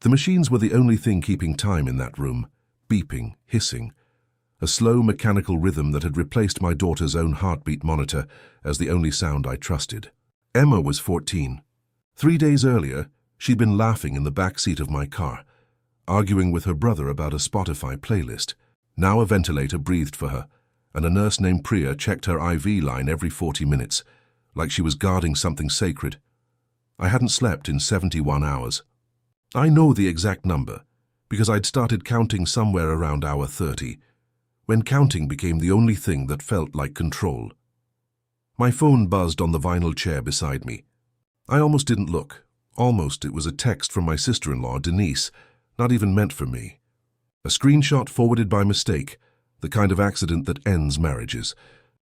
The machines were the only thing keeping time in that room, beeping, hissing, a slow mechanical rhythm that had replaced my daughter's own heartbeat monitor as the only sound I trusted. Emma was 14. 3 days earlier, she'd been laughing in the back seat of my car, arguing with her brother about a Spotify playlist. Now a ventilator breathed for her, and a nurse named Priya checked her IV line every 40 minutes, like she was guarding something sacred. I hadn't slept in 71 hours. I know the exact number, because I'd started counting somewhere around hour 30, when counting became the only thing that felt like control. My phone buzzed on the vinyl chair beside me. I almost didn't look. Almost. It was a text from my sister-in-law, Denise, not even meant for me. A screenshot forwarded by mistake, the kind of accident that ends marriages.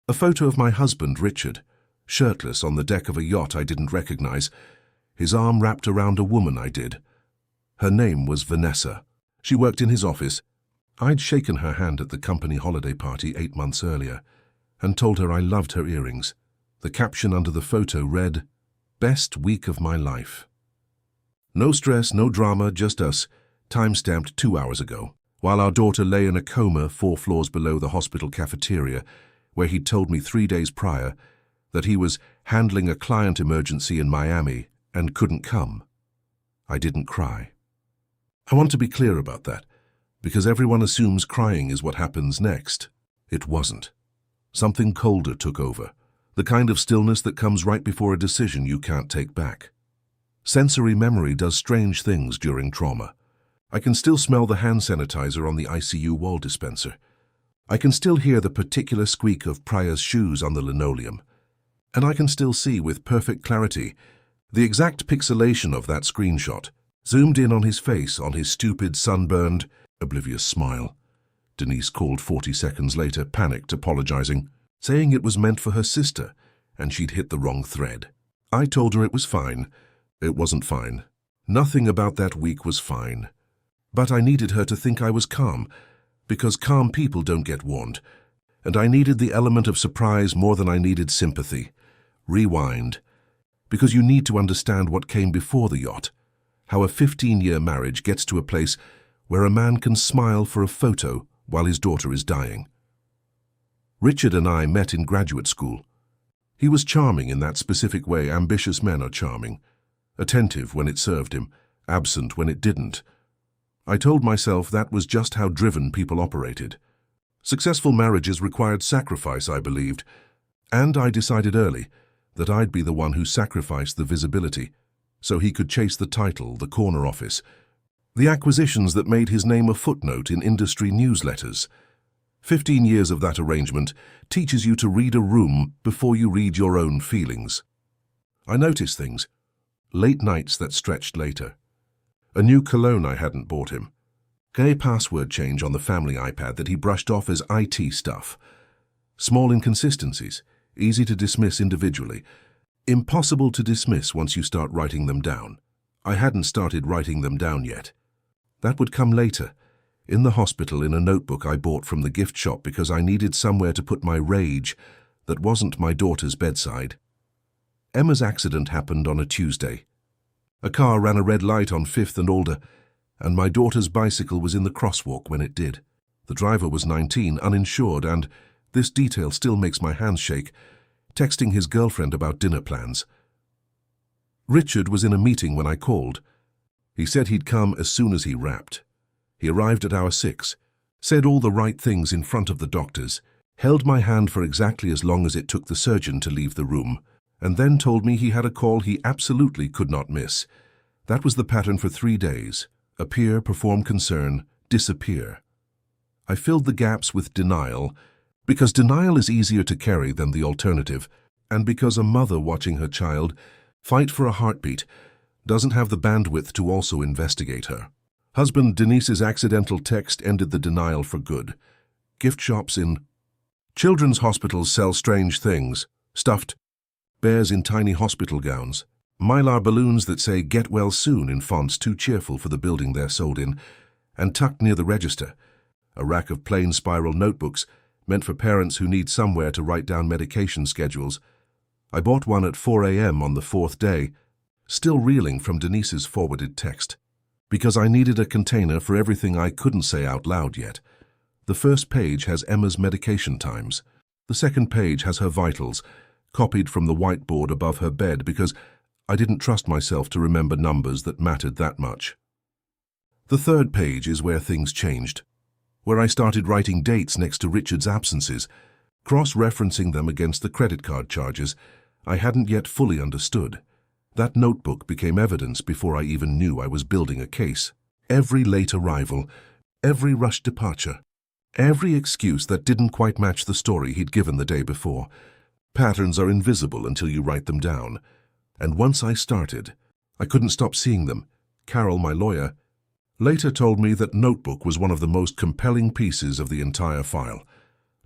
A photo of my husband, Richard, shirtless on the deck of a yacht I didn't recognize, his arm wrapped around a woman I did. Her name was Vanessa. She worked in his office. I'd shaken her hand at the company holiday party 8 months earlier and told her I loved her earrings. The caption under the photo read, "Best week of my life." No stress, no drama, just us, time-stamped 2 hours ago, while our daughter lay in a coma 4 floors below the hospital cafeteria, where he'd told me 3 days prior that he was handling a client emergency in Miami and couldn't come. I didn't cry. I want to be clear about that, because everyone assumes crying is what happens next. It wasn't. Something colder took over, the kind of stillness that comes right before a decision you can't take back. Sensory memory does strange things during trauma. I can still smell the hand sanitizer on the ICU wall dispenser. I can still hear the particular squeak of Priya's shoes on the linoleum. And I can still see with perfect clarity the exact pixelation of that screenshot, zoomed in on his face, on his stupid, sunburned, oblivious smile. Denise called 40 seconds later, panicked, apologizing, saying it was meant for her sister, and she'd hit the wrong thread. I told her it was fine. It wasn't fine. Nothing about that week was fine. But I needed her to think I was calm, because calm people don't get warned. And I needed the element of surprise more than I needed sympathy. Rewind. Because you need to understand what came before the yacht. How a 15-year marriage gets to a place where a man can smile for a photo while his daughter is dying. Richard and I met in graduate school. He was charming in that specific way ambitious men are charming. Attentive when it served him, absent when it didn't. I told myself that was just how driven people operated. Successful marriages required sacrifice, I believed, and I decided early that I'd be the one who sacrificed the visibility, so he could chase the title, the corner office, the acquisitions that made his name a footnote in industry newsletters. 15 years of that arrangement teaches you to read a room before you read your own feelings. I noticed things. Late nights that stretched later. A new cologne I hadn't bought him. Gay password change on the family iPad that he brushed off as IT stuff. Small inconsistencies, easy to dismiss individually. Impossible to dismiss once you start writing them down. I hadn't started writing them down yet. That would come later, in the hospital in a notebook I bought from the gift shop because I needed somewhere to put my rage that wasn't my daughter's bedside. Emma's accident happened on a Tuesday. A car ran a red light on 5th and Alder, and my daughter's bicycle was in the crosswalk when it did. The driver was 19, uninsured, and, this detail still makes my hands shake, texting his girlfriend about dinner plans. Richard was in a meeting when I called. He said he'd come as soon as he wrapped. He arrived at hour 6, said all the right things in front of the doctors, held my hand for exactly as long as it took the surgeon to leave the room, and then told me he had a call he absolutely could not miss. That was the pattern for 3 days. Appear, perform concern, disappear. I filled the gaps with denial, because denial is easier to carry than the alternative, and because a mother watching her child fight for a heartbeat doesn't have the bandwidth to also investigate her. Husband Denise's accidental text ended the denial for good. Gift shops in children's hospitals sell strange things. Stuffed bears in tiny hospital gowns. Mylar balloons that say "Get well soon" in fonts too cheerful for the building they're sold in. And tucked near the register, a rack of plain spiral notebooks meant for parents who need somewhere to write down medication schedules. I bought one at 4 a.m. on the 4th day, still reeling from Denise's forwarded text. Because I needed a container for everything I couldn't say out loud yet. The first page has Emma's medication times. The second page has her vitals, copied from the whiteboard above her bed because I didn't trust myself to remember numbers that mattered that much. The third page is where things changed, where I started writing dates next to Richard's absences, cross-referencing them against the credit card charges I hadn't yet fully understood. That notebook became evidence before I even knew I was building a case. Every late arrival, every rushed departure, every excuse that didn't quite match the story he'd given the day before. Patterns are invisible until you write them down. And once I started, I couldn't stop seeing them. Carol, my lawyer, later told me that notebook was one of the most compelling pieces of the entire file.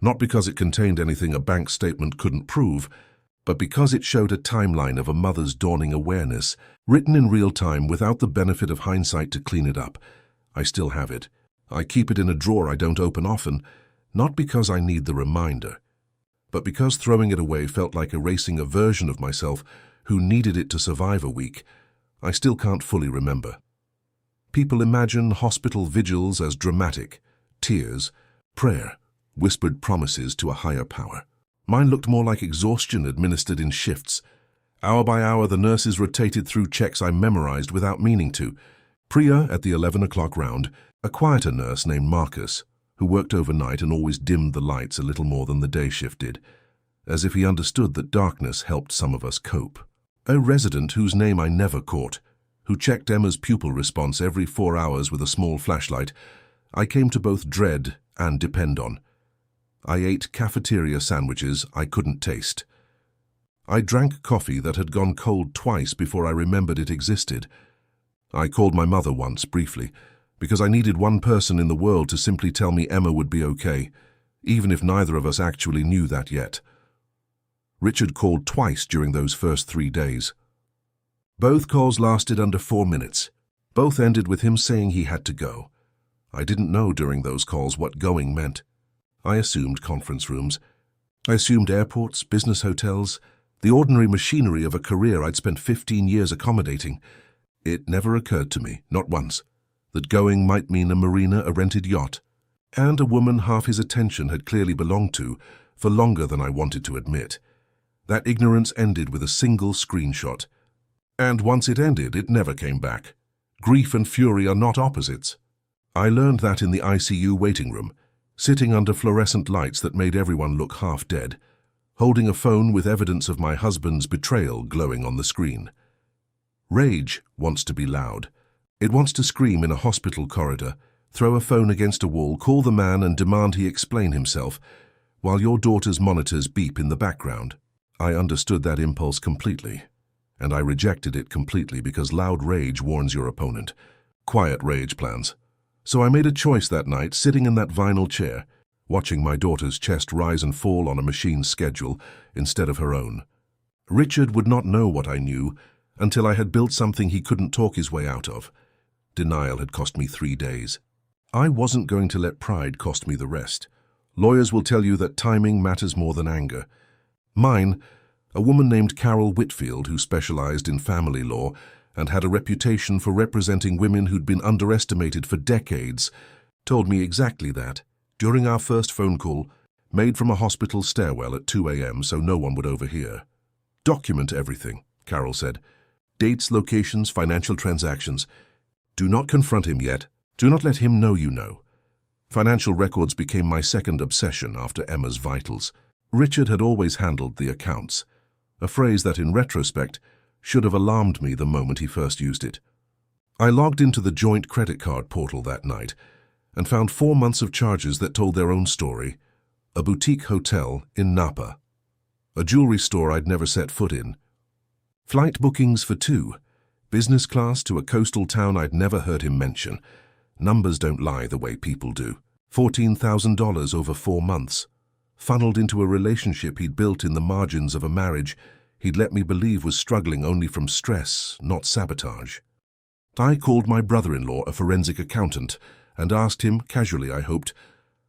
Not because it contained anything a bank statement couldn't prove, but because it showed a timeline of a mother's dawning awareness, written in real time without the benefit of hindsight to clean it up. I still have it. I keep it in a drawer I don't open often, not because I need the reminder, but because throwing it away felt like erasing a version of myself who needed it to survive a week I still can't fully remember. People imagine hospital vigils as dramatic, tears, prayer, whispered promises to a higher power. Mine looked more like exhaustion administered in shifts. Hour by hour, the nurses rotated through checks I memorized without meaning to. Priya at the 11 o'clock round, a quieter nurse named Marcus, who worked overnight and always dimmed the lights a little more than the day shift did, as if he understood that darkness helped some of us cope. A resident whose name I never caught, who checked Emma's pupil response every 4 hours with a small flashlight, I came to both dread and depend on. I ate cafeteria sandwiches I couldn't taste. I drank coffee that had gone cold twice before I remembered it existed. I called my mother once, briefly, because I needed one person in the world to simply tell me Emma would be okay, even if neither of us actually knew that yet. Richard called twice during those first 3 days. Both calls lasted under 4 minutes. Both ended with him saying he had to go. I didn't know during those calls what going meant. I assumed conference rooms. I assumed airports, business hotels, the ordinary machinery of a career I'd spent 15 years accommodating. It never occurred to me, not once, that going might mean a marina, a rented yacht, and a woman half his attention had clearly belonged to for longer than I wanted to admit. That ignorance ended with a single screenshot. And once it ended, it never came back. Grief and fury are not opposites. I learned that in the ICU waiting room, sitting under fluorescent lights that made everyone look half dead, holding a phone with evidence of my husband's betrayal glowing on the screen. Rage wants to be loud. It wants to scream in a hospital corridor, throw a phone against a wall, call the man and demand he explain himself, while your daughter's monitors beep in the background. I understood that impulse completely, and I rejected it completely because loud rage warns your opponent. Quiet rage plans. So I made a choice that night, sitting in that vinyl chair, watching my daughter's chest rise and fall on a machine's schedule instead of her own. Richard would not know what I knew until I had built something he couldn't talk his way out of. Denial had cost me 3 days. I wasn't going to let pride cost me the rest. Lawyers will tell you that timing matters more than anger. Mine, a woman named Carol Whitfield who specialized in family law and had a reputation for representing women who'd been underestimated for decades, told me exactly that during our first phone call, made from a hospital stairwell at 2 a.m. so no one would overhear. Document everything, Carol said. Dates, locations, financial transactions. Do not confront him yet. Do not let him know you know. Financial records became my second obsession after Emma's vitals. Richard had always handled the accounts, a phrase that in retrospect should have alarmed me the moment he first used it. I logged into the joint credit card portal that night and found 4 months of charges that told their own story. A boutique hotel in Napa, a jewelry store I'd never set foot in, flight bookings for 2, business class to a coastal town I'd never heard him mention. Numbers don't lie the way people do. $14,000 over 4 months, funneled into a relationship he'd built in the margins of a marriage he'd let me believe was struggling only from stress, not sabotage. I called my brother-in-law, a forensic accountant, and asked him, casually I hoped,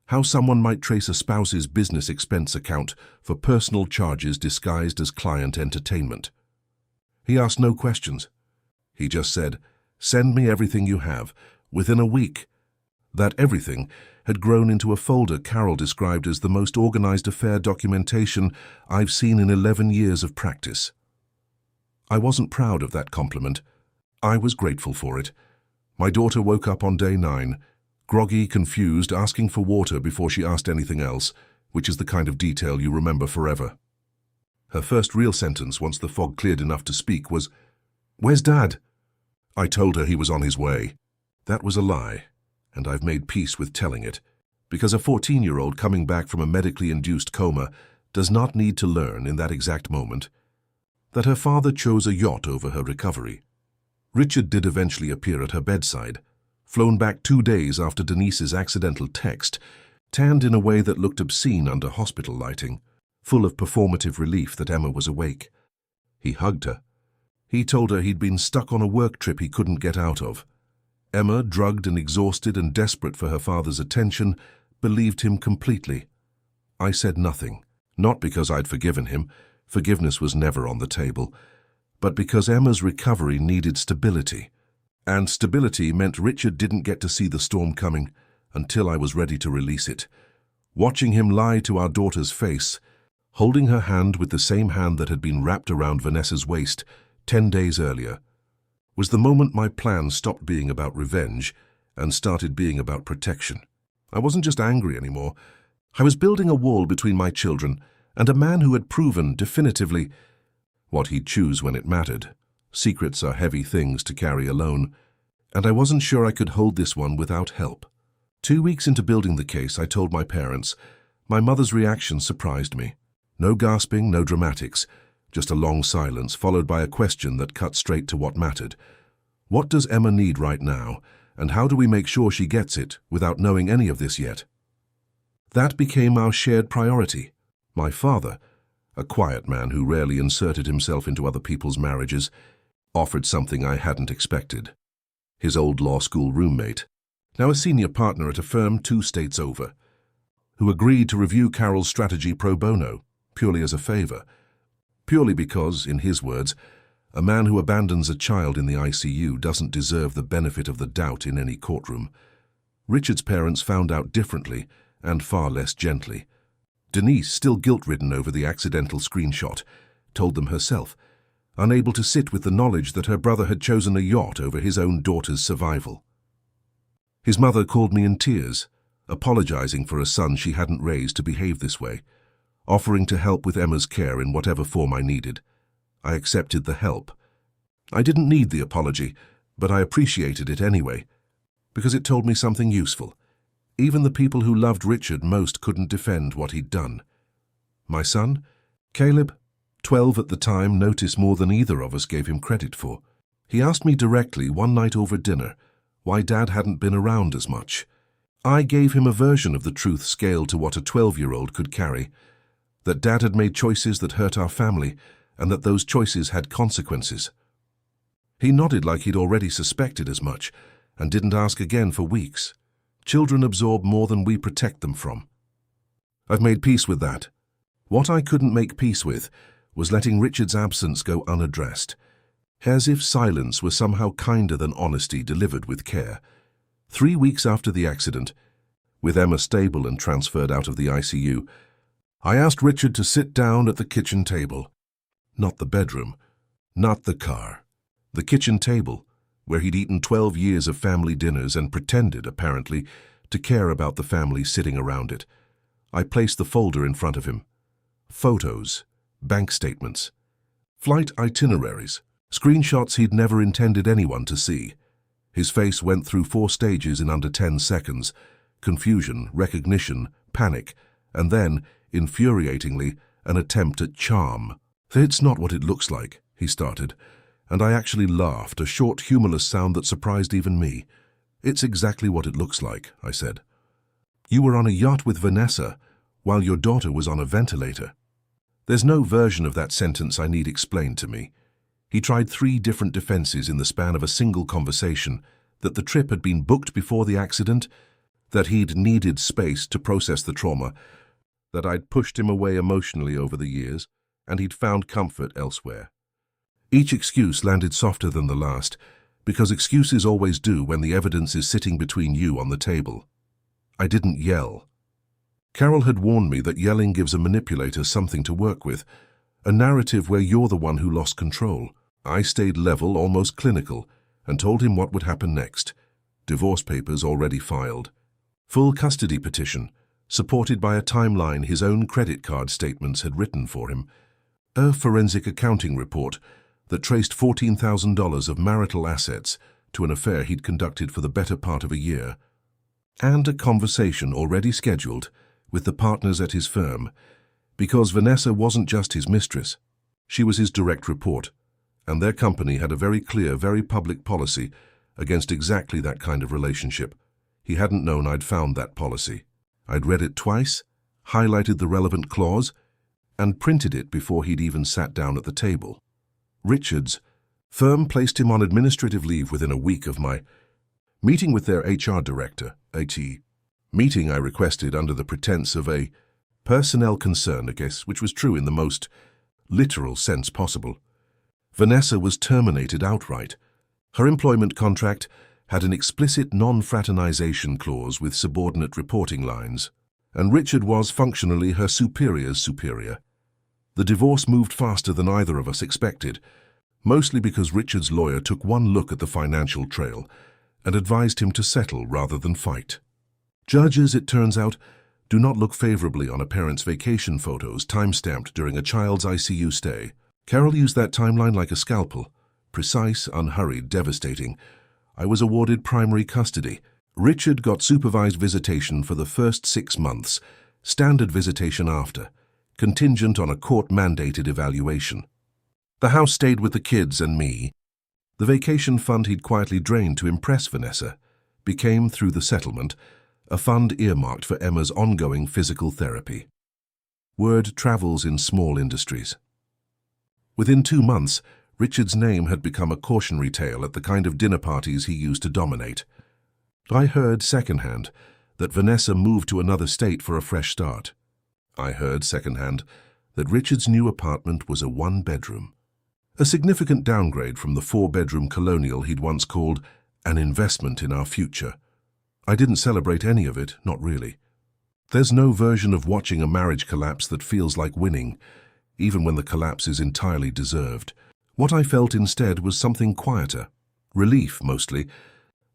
how someone might trace a spouse's business expense account for personal charges disguised as client entertainment. He asked no questions. He just said, Send me everything you have, within a week. That everything had grown into a folder Carol described as the most organized affair documentation I've seen in 11 years of practice. I wasn't proud of that compliment. I was grateful for it. My daughter woke up on day 9, groggy, confused, asking for water before she asked anything else, which is the kind of detail you remember forever. Her first real sentence, once the fog cleared enough to speak, was, "Where's Dad?" I told her he was on his way. That was a lie, and I've made peace with telling it, because a 14-year-old coming back from a medically induced coma does not need to learn in that exact moment that her father chose a yacht over her recovery. Richard did eventually appear at her bedside, flown back 2 days after Denise's accidental text, tanned in a way that looked obscene under hospital lighting, full of performative relief that Emma was awake. He hugged her. He told her he'd been stuck on a work trip he couldn't get out of. Emma, drugged and exhausted and desperate for her father's attention, believed him completely. I said nothing, not because I'd forgiven him, forgiveness was never on the table, but because Emma's recovery needed stability. And stability meant Richard didn't get to see the storm coming until I was ready to release it. Watching him lie to our daughter's face, holding her hand with the same hand that had been wrapped around Vanessa's waist 10 days earlier, was the moment my plan stopped being about revenge and started being about protection. I wasn't just angry anymore. I was building a wall between my children and a man who had proven definitively what he'd choose when it mattered. Secrets are heavy things to carry alone, and I wasn't sure I could hold this one without help. 2 weeks into building the case, I told my parents. My mother's reaction surprised me. No gasping, no dramatics, just a long silence followed by a question that cut straight to what mattered. What does Emma need right now, and how do we make sure she gets it without knowing any of this yet? That became our shared priority. My father, a quiet man who rarely inserted himself into other people's marriages, offered something I hadn't expected. His old law school roommate, now a senior partner at a firm 2 states over, who agreed to review Carol's strategy pro bono, purely as a favor, purely because, in his words, a man who abandons a child in the ICU doesn't deserve the benefit of the doubt in any courtroom. Richard's parents found out differently and far less gently. Denise, still guilt-ridden over the accidental screenshot, told them herself, unable to sit with the knowledge that her brother had chosen a yacht over his own daughter's survival. His mother called me in tears, apologizing for a son she hadn't raised to behave this way, offering to help with Emma's care in whatever form I needed. I accepted the help. I didn't need the apology, but I appreciated it anyway, because it told me something useful. Even the people who loved Richard most couldn't defend what he'd done. My son, Caleb, 12 at the time, noticed more than either of us gave him credit for. He asked me directly one night over dinner why Dad hadn't been around as much. I gave him a version of the truth scaled to what a 12-year-old could carry, that Dad had made choices that hurt our family and that those choices had consequences. He nodded like he'd already suspected as much and didn't ask again for weeks. Children absorb more than we protect them from. I've made peace with that. What I couldn't make peace with was letting Richard's absence go unaddressed, as if silence were somehow kinder than honesty delivered with care. 3 weeks after the accident, with Emma stable and transferred out of the ICU, I asked Richard to sit down at the kitchen table. Not the bedroom, not the car. The kitchen table, where he'd eaten 12 years of family dinners and pretended, apparently, to care about the family sitting around it. I placed the folder in front of him. Photos, bank statements, flight itineraries, screenshots he'd never intended anyone to see. His face went through 4 stages in under 10 seconds: confusion, recognition, panic, and then, infuriatingly, an attempt at charm. "It's not what it looks like," he started, and I actually laughed, a short, humorless sound that surprised even me. "It's exactly what it looks like," I said. "You were on a yacht with Vanessa, while your daughter was on a ventilator." There's no version of that sentence I need explained to me. He tried 3 different defenses in the span of a single conversation: that the trip had been booked before the accident, that he'd needed space to process the trauma, that I'd pushed him away emotionally over the years, and he'd found comfort elsewhere. Each excuse landed softer than the last, Because excuses always do when the evidence is sitting between you on the table. I didn't yell. Carol had warned me that yelling gives a manipulator something to work with, a narrative where you're the one who lost control. I stayed level, almost clinical, and told him what would happen next. Divorce papers already filed. Full custody petition, supported by a timeline his own credit card statements had written for him. A forensic accounting report that traced $14,000 of marital assets to an affair he'd conducted for the better part of a year. And a conversation already scheduled with the partners at his firm, because Vanessa wasn't just his mistress, she was his direct report, and their company had a very clear, very public policy against exactly that kind of relationship. He hadn't known I'd found that policy. I'd read it twice, highlighted the relevant clause, and printed it before he'd even sat down at the table. Richard's firm placed him on administrative leave within a week of my meeting with their HR director, meeting I requested under the pretense of a personnel concern, I guess, which was true in the most literal sense possible. Vanessa was terminated outright. Her employment contract had an explicit non-fraternization clause with subordinate reporting lines, and Richard was functionally her superior's superior. The divorce moved faster than either of us expected, mostly because Richard's lawyer took one look at the financial trail and advised him to settle rather than fight. Judges, it turns out, do not look favorably on a parent's vacation photos time-stamped during a child's ICU stay. Carol used that timeline like a scalpel. Precise, unhurried, devastating. I was awarded primary custody. Richard got supervised visitation for the first 6 months, standard visitation after, contingent on a court-mandated evaluation. The house stayed with the kids and me. The vacation fund he'd quietly drained to impress Vanessa became, through the settlement, a fund earmarked for Emma's ongoing physical therapy. Word travels in small industries. Within 2 months, Richard's name had become a cautionary tale at the kind of dinner parties he used to dominate. I heard secondhand that Vanessa moved to another state for a fresh start. I heard secondhand that Richard's new apartment was a 1-bedroom, a significant downgrade from the 4-bedroom colonial he'd once called an investment in our future. I didn't celebrate any of it, not really. There's no version of watching a marriage collapse that feels like winning, even when the collapse is entirely deserved. What I felt instead was something quieter, relief mostly,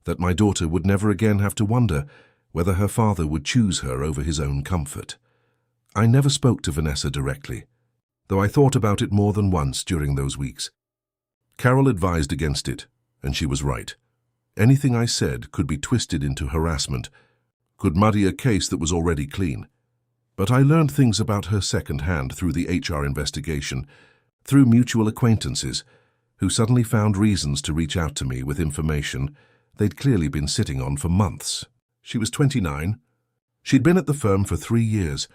that my daughter would never again have to wonder whether her father would choose her over his own comfort. I never spoke to Vanessa directly, though I thought about it more than once during those weeks. Carol advised against it, and she was right. Anything I said could be twisted into harassment, could muddy a case that was already clean. But I learned things about her secondhand through the HR investigation, through mutual acquaintances, who suddenly found reasons to reach out to me with information they'd clearly been sitting on for months. She was 29. She'd been at the firm for 3 years.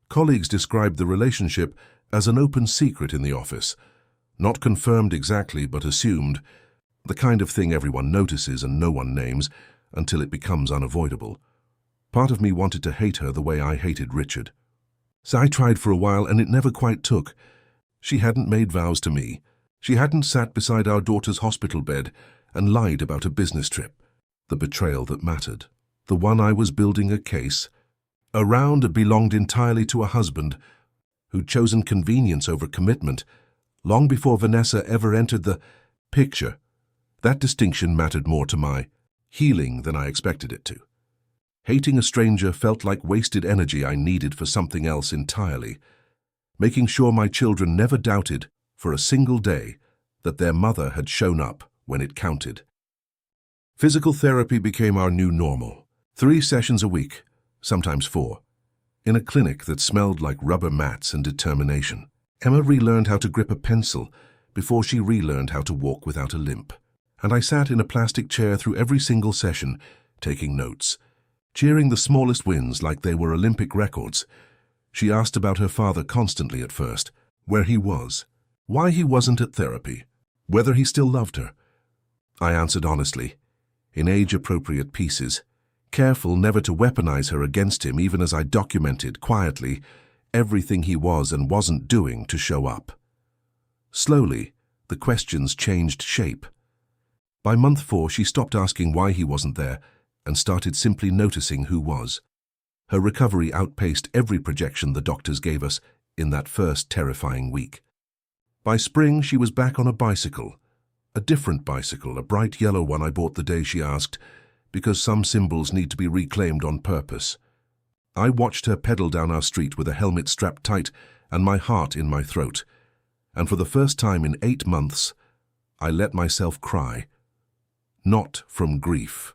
Colleagues described the relationship as an open secret in the office, not confirmed exactly but assumed, the kind of thing everyone notices and no one names until it becomes unavoidable. Part of me wanted to hate her the way I hated Richard. So I tried for a while and it never quite took. She hadn't made vows to me. She hadn't sat beside our daughter's hospital bed and lied about a business trip. The betrayal that mattered, the one I was building a case around, belonged entirely to a husband who'd chosen convenience over commitment long before Vanessa ever entered the picture. That distinction mattered more to my healing than I expected it to. Hating a stranger felt like wasted energy I needed for something else entirely, making sure my children never doubted for a single day that their mother had shown up when it counted. Physical therapy became our new normal. 3 sessions a week, sometimes 4, in a clinic that smelled like rubber mats and determination. Emma relearned how to grip a pencil before she relearned how to walk without a limp. And I sat in a plastic chair through every single session, taking notes, cheering the smallest wins like they were Olympic records. She asked about her father constantly at first, where he was, why he wasn't at therapy, whether he still loved her. I answered honestly, in age-appropriate pieces, careful never to weaponize her against him even as I documented, quietly, everything he was and wasn't doing to show up. Slowly, the questions changed shape. By month 4, she stopped asking why he wasn't there and started simply noticing who was. Her recovery outpaced every projection the doctors gave us in that first terrifying week. By spring, she was back on a bicycle. A different bicycle, a bright yellow one I bought the day she asked, because some symbols need to be reclaimed on purpose. I watched her pedal down our street with a helmet strapped tight and my heart in my throat. And for the first time in 8 months, I let myself cry. Not from grief.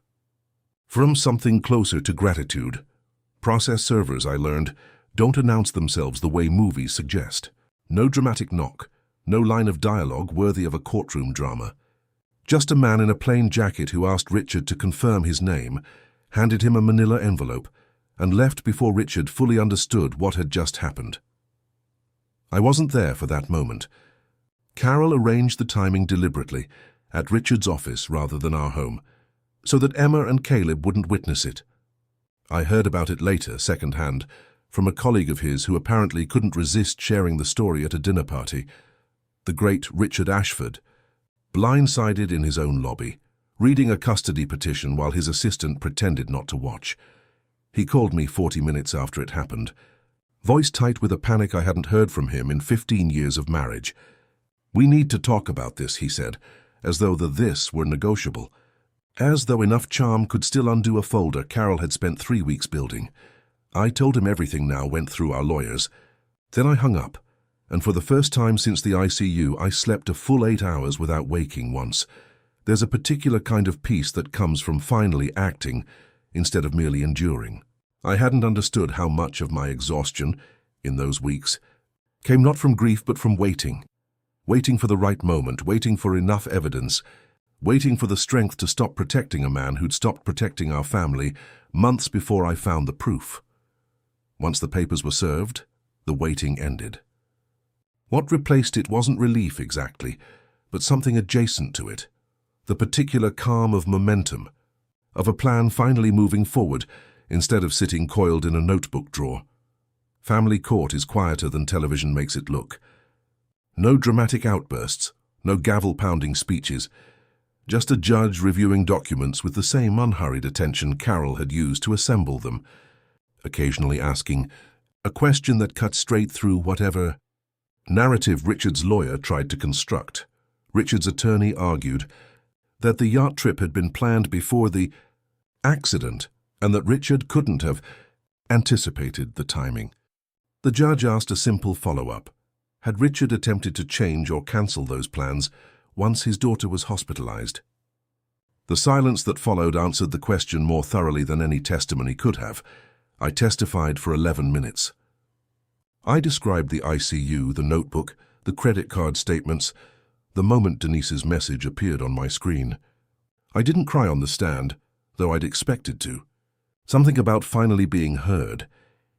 From something closer to gratitude. Process servers, I learned, don't announce themselves the way movies suggest. No dramatic knock, no line of dialogue worthy of a courtroom drama. Just a man in a plain jacket who asked Richard to confirm his name, handed him a manila envelope, and left before Richard fully understood what had just happened. I wasn't there for that moment. Carol arranged the timing deliberately, at Richard's office rather than our home, so that Emma and Caleb wouldn't witness it. I heard about it later, second-hand, from a colleague of his who apparently couldn't resist sharing the story at a dinner party. The great Richard Ashford, blindsided in his own lobby, reading a custody petition while his assistant pretended not to watch. He called me 40 minutes after it happened, voice tight with a panic I hadn't heard from him in 15 years of marriage. "We need to talk about this," he said, as though the "this" were negotiable. As though enough charm could still undo a folder Carol had spent 3 weeks building. I told him everything now went through our lawyers. Then I hung up, and for the first time since the ICU, I slept a full 8 hours without waking once. There's a particular kind of peace that comes from finally acting instead of merely enduring. I hadn't understood how much of my exhaustion, in those weeks, came not from grief but from waiting. Waiting for the right moment, waiting for enough evidence, waiting for the strength to stop protecting a man who'd stopped protecting our family months before I found the proof. Once the papers were served, the waiting ended. What replaced it wasn't relief exactly, but something adjacent to it. The particular calm of momentum, of a plan finally moving forward instead of sitting coiled in a notebook drawer. Family court is quieter than television makes it look. No dramatic outbursts, no gavel-pounding speeches, just a judge reviewing documents with the same unhurried attention Carol had used to assemble them, occasionally asking a question that cut straight through whatever narrative Richard's lawyer tried to construct. Richard's attorney argued that the yacht trip had been planned before the accident and that Richard couldn't have anticipated the timing. The judge asked a simple follow-up. Had Richard attempted to change or cancel those plans once his daughter was hospitalized? The silence that followed answered the question more thoroughly than any testimony could have. I testified for 11 minutes. I described the ICU, the notebook, the credit card statements, the moment Denise's message appeared on my screen. I didn't cry on the stand, though I'd expected to. Something about finally being heard,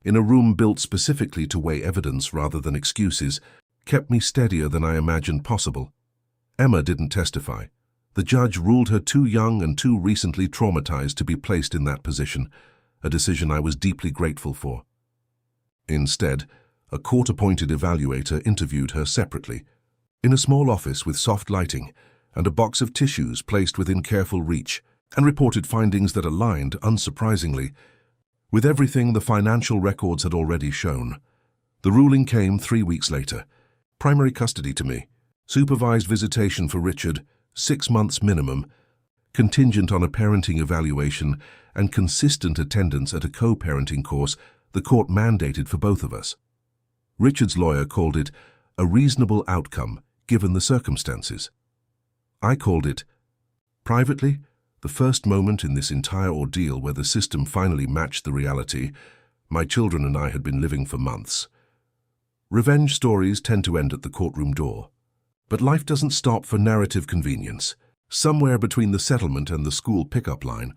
in a room built specifically to weigh evidence rather than excuses, kept me steadier than I imagined possible. Emma didn't testify. The judge ruled her too young and too recently traumatized to be placed in that position, a decision I was deeply grateful for. Instead, a court-appointed evaluator interviewed her separately, in a small office with soft lighting and a box of tissues placed within careful reach, and reported findings that aligned, unsurprisingly, with everything the financial records had already shown. The ruling came 3 weeks later. Primary custody to me, supervised visitation for Richard, 6 months minimum, contingent on a parenting evaluation and consistent attendance at a co-parenting course the court mandated for both of us. Richard's lawyer called it a reasonable outcome given the circumstances. I called it, privately, the first moment in this entire ordeal where the system finally matched the reality my children and I had been living for months. Revenge stories tend to end at the courtroom door, but life doesn't stop for narrative convenience. Somewhere between the settlement and the school pickup line,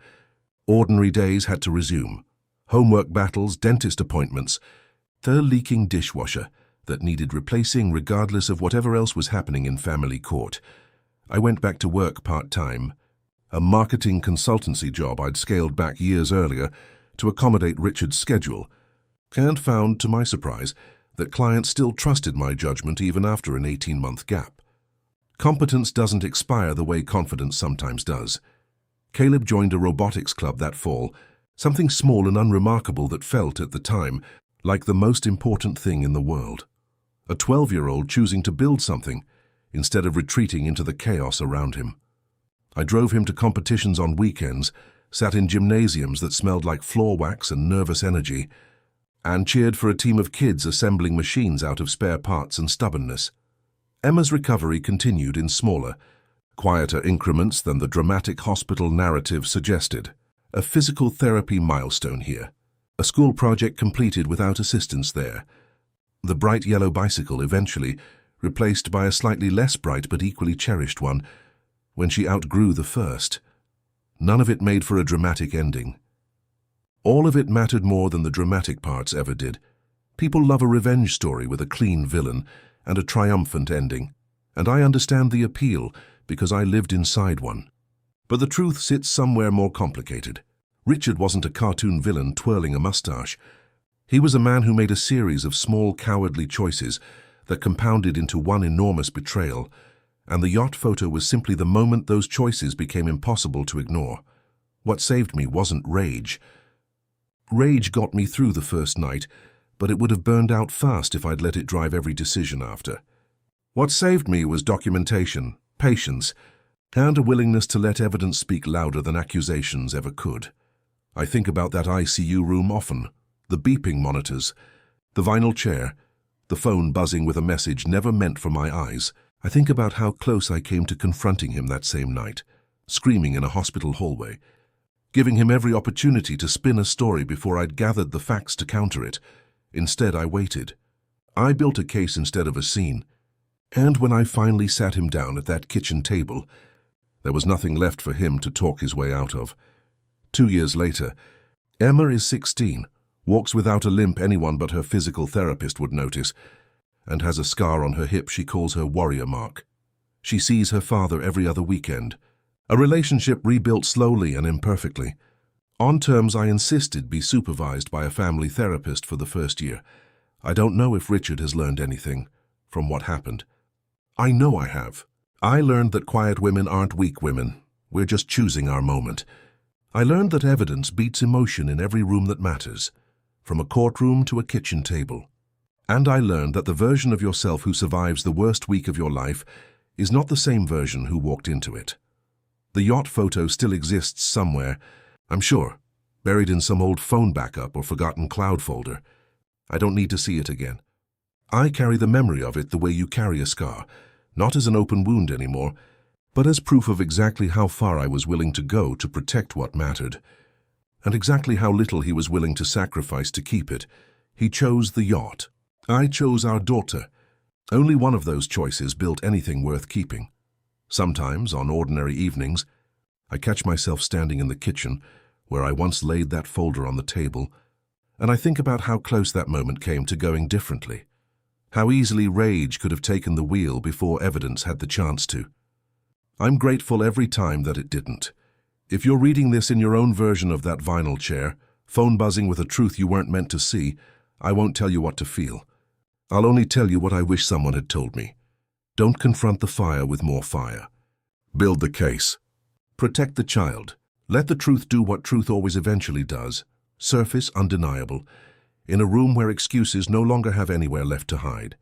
ordinary days had to resume. Homework battles, dentist appointments, the leaking dishwasher that needed replacing regardless of whatever else was happening in family court. I went back to work part-time, a marketing consultancy job I'd scaled back years earlier to accommodate Richard's schedule, and found, to my surprise, that clients still trusted my judgment even after an 18-month gap. Competence doesn't expire the way confidence sometimes does. Caleb joined a robotics club that fall, something small and unremarkable that felt, at the time, like the most important thing in the world. A 12-year-old choosing to build something, instead of retreating into the chaos around him. I drove him to competitions on weekends, sat in gymnasiums that smelled like floor wax and nervous energy, and cheered for a team of kids assembling machines out of spare parts and stubbornness. Emma's recovery continued in smaller, quieter increments than the dramatic hospital narrative suggested. A physical therapy milestone here. A school project completed without assistance there. The bright yellow bicycle eventually replaced by a slightly less bright but equally cherished one when she outgrew the first. None of it made for a dramatic ending. All of it mattered more than the dramatic parts ever did. People love a revenge story with a clean villain and a triumphant ending, and I understand the appeal because I lived inside one. But the truth sits somewhere more complicated. Richard wasn't a cartoon villain twirling a mustache. He was a man who made a series of small, cowardly choices that compounded into one enormous betrayal, and the yacht photo was simply the moment those choices became impossible to ignore. What saved me wasn't rage. Rage got me through the first night, but it would have burned out fast if I'd let it drive every decision after. What saved me was documentation, patience, and a willingness to let evidence speak louder than accusations ever could. I think about that ICU room often, the beeping monitors, the vinyl chair, the phone buzzing with a message never meant for my eyes. I think about how close I came to confronting him that same night, screaming in a hospital hallway, giving him every opportunity to spin a story before I'd gathered the facts to counter it. Instead, I waited. I built a case instead of a scene. And when I finally sat him down at that kitchen table, there was nothing left for him to talk his way out of. 2 years later, Emma is 16, walks without a limp anyone but her physical therapist would notice, and has a scar on her hip she calls her warrior mark. She sees her father every other weekend. A relationship rebuilt slowly and imperfectly. On terms I insisted be supervised by a family therapist for the first year. I don't know if Richard has learned anything from what happened. I know I have. I learned that quiet women aren't weak women. We're just choosing our moment. I learned that evidence beats emotion in every room that matters, from a courtroom to a kitchen table. And I learned that the version of yourself who survives the worst week of your life is not the same version who walked into it. The yacht photo still exists somewhere, I'm sure, buried in some old phone backup or forgotten cloud folder. I don't need to see it again. I carry the memory of it the way you carry a scar, not as an open wound anymore, but as proof of exactly how far I was willing to go to protect what mattered, and exactly how little he was willing to sacrifice to keep it. He chose the yacht. I chose our daughter. Only one of those choices built anything worth keeping. Sometimes, on ordinary evenings, I catch myself standing in the kitchen, where I once laid that folder on the table, and I think about how close that moment came to going differently. How easily rage could have taken the wheel before evidence had the chance to. I'm grateful every time that it didn't. If you're reading this in your own version of that vinyl chair, phone buzzing with a truth you weren't meant to see, I won't tell you what to feel. I'll only tell you what I wish someone had told me. Don't confront the fire with more fire. Build the case. Protect the child. Let the truth do what truth always eventually does. Surface undeniable, in a room where excuses no longer have anywhere left to hide.